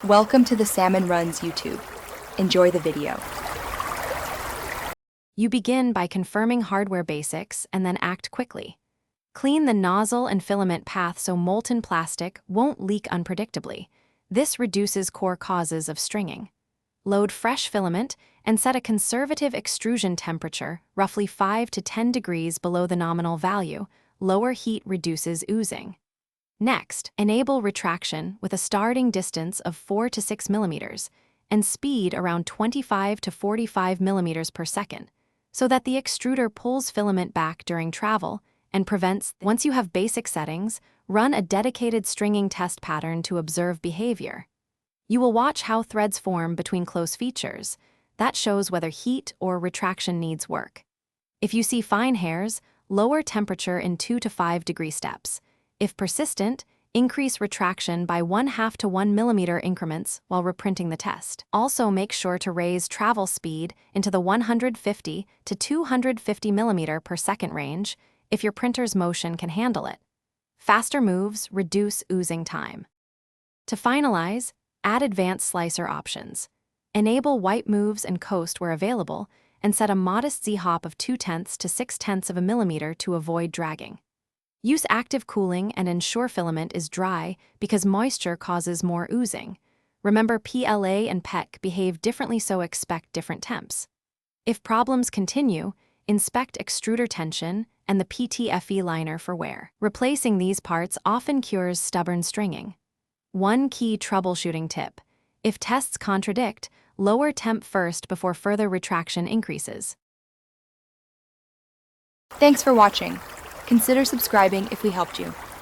Welcome to the Salmon Runs YouTube. Enjoy the video. You begin by confirming hardware basics and then act quickly. Clean the nozzle and filament path so molten plastic won't leak unpredictably. This reduces core causes of stringing. Load fresh filament and set a conservative extrusion temperature, roughly 5 to 10 degrees below the nominal value. Lower heat reduces oozing. Next, enable retraction with a starting distance of 4 to 6 millimeters and speed around 25 to 45 millimeters per second, so that the extruder pulls filament back during travel and prevents. Once you have basic settings, run a dedicated stringing test pattern to observe behavior. You will watch how threads form between close features. That shows whether heat or retraction needs work. If you see fine hairs, lower temperature in 2 to 5 degree steps. If persistent, increase retraction by 1/2 to 1 millimeter increments while reprinting the test. Also make sure to raise travel speed into the 150 to 250 millimeter per second range if your printer's motion can handle it. Faster moves reduce oozing time. To finalize, add advanced slicer options. Enable wipe moves and coast where available, and set a modest z-hop of 0.2 to 0.6 of a millimeter to avoid dragging. Use active cooling and ensure filament is dry because moisture causes more oozing. Remember, PLA and PEC behave differently, so expect different temps. If problems continue, inspect extruder tension and the PTFE liner for wear. Replacing these parts often cures stubborn stringing. One key troubleshooting tip: if tests contradict, lower temp first before further retraction increases. Thanks for watching. Consider subscribing if we helped you.